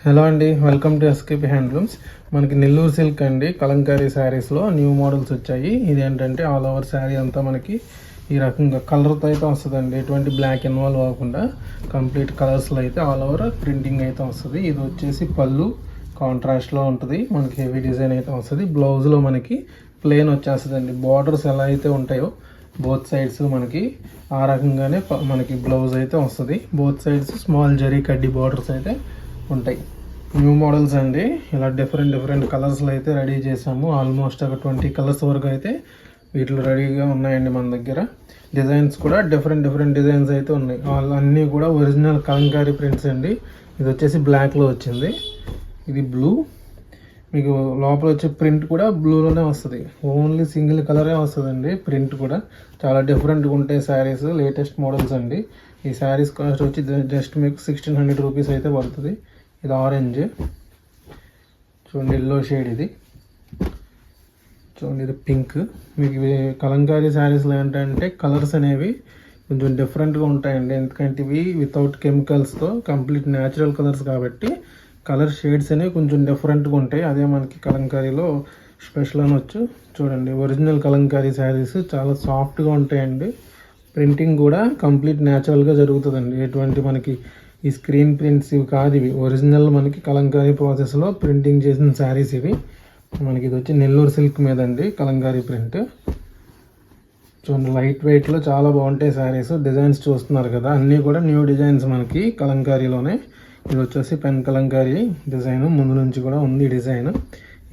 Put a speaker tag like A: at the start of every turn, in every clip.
A: Hello అండి, welcome to SKP handlooms. మనకి Nellore silk అండి కలంకారీ శారీస్లో న్యూ మోడల్స్ వచ్చాయి. ఇది ఏంటంటే ఆల్ ఓవర్ శారీ అంతా మనకి ఈ రకంగా కలర్తో అయితే వస్తుందండి. ఎటువంటి బ్లాక్ ఇన్వాల్వ్ అవ్వకుండా కంప్లీట్ కలర్స్లో అయితే ఆల్ ఓవర్ ప్రింటింగ్ అయితే వస్తుంది. ఇది వచ్చేసి పళ్ళు కాంట్రాస్ట్లో ఉంటుంది. మనకి హెవీ డిజైన్ అయితే వస్తుంది. బ్లౌజ్లో మనకి ప్లెయిన్ వచ్చేస్తుందండి. బార్డర్స్ ఎలా అయితే ఉంటాయో బోత్ సైడ్స్ మనకి ఆ రకంగానే మనకి బ్లౌజ్ అయితే వస్తుంది. బోత్ సైడ్స్ స్మాల్ జరీ కడ్డీ బార్డర్స్ అయితే ఉంటాయి. న్యూ మోడల్స్ అండి. ఇలా డిఫరెంట్ కలర్స్లో అయితే రెడీ చేసాము. ఆల్మోస్ట్ ఒక 20 కలర్స్ వరకు అయితే వీటిలో రెడీగా ఉన్నాయండి మన దగ్గర. డిజైన్స్ కూడా డిఫరెంట్ డిజైన్స్ అయితే ఉన్నాయి. అన్నీ కూడా ఒరిజినల్ కలంకారీ ప్రింట్స్ అండి. ఇది వచ్చేసి బ్లాక్లో వచ్చింది. ఇది బ్లూ. మీకు లోపల వచ్చే ప్రింట్ కూడా బ్లూలోనే వస్తుంది. ఓన్లీ సింగిల్ కలరే వస్తుందండి. ప్రింట్ కూడా చాలా డిఫరెంట్గా ఉంటాయి శారీస్. లేటెస్ట్ మోడల్స్ అండి. ఈ శారీస్ కాస్ట్ వచ్చి జస్ట్ మీకు 1600 రూపీస్ అయితే పడుతుంది. ఇది ఆరెంజ్ చూడండి, ఎల్లో షేడ్. ఇది చూడండి, ఇది పింక్. మీకు ఇవి కలంకారీ శారీస్లో ఏంటంటే కలర్స్ అనేవి కొంచెం డిఫరెంట్గా ఉంటాయండి. ఎందుకంటే ఇవి వితౌట్ కెమికల్స్తో కంప్లీట్ న్యాచురల్ కలర్స్ కాబట్టి కలర్ షేడ్స్ అనేవి కొంచెం డిఫరెంట్గా ఉంటాయి. అదే మనకి కలంకారీలో స్పెషల్ అనొచ్చు. చూడండి, ఒరిజినల్ కలంకారీ శారీస్ చాలా సాఫ్ట్గా ఉంటాయండి. ప్రింటింగ్ కూడా కంప్లీట్ న్యాచురల్గా జరుగుతుందండి. ఎటువంటి మనకి ఈ స్క్రీన్ ప్రింట్స్ ఇవి కాదు. ఇవి ఒరిజినల్ మనకి కలంకారీ ప్రాసెస్లో ప్రింటింగ్ చేసిన శారీస్ ఇవి. మనకి ఇది వచ్చి నెల్లూరు సిల్క్ మీద అండి కలంకారీ ప్రింట్. చూడండి, లైట్ వెయిట్లో చాలా బాగుంటాయి శారీస్. డిజైన్స్ చూస్తున్నారు కదా, అన్నీ కూడా న్యూ డిజైన్స్ మనకి కలంకారీలోనే. ఇది వచ్చేసి పెన్ కలంకారీ డిజైన్, ముందు నుంచి కూడా ఉంది ఈ డిజైన్.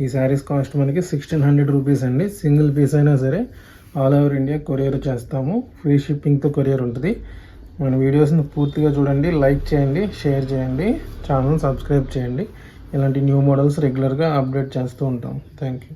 A: ఈ శారీస్ కాస్ట్ మనకి 1600 రూపీస్ అండి. సింగిల్ పీస్ అయినా సరే ఆల్ ఓవర్ ఇండియా కొరియర్ చేస్తాము. ఫ్రీ షిప్పింగ్తో కొరియర్ ఉంటుంది. మన వీడియోస్ని పూర్తిగా చూడండి, లైక్ చేయండి, షేర్ చేయండి, ఛానల్ సబ్స్క్రైబ్ చేయండి. ఇలాంటి న్యూ మోడల్స్ రెగ్యులర్గా అప్డేట్ చేస్తూ ఉంటాం. Thank you.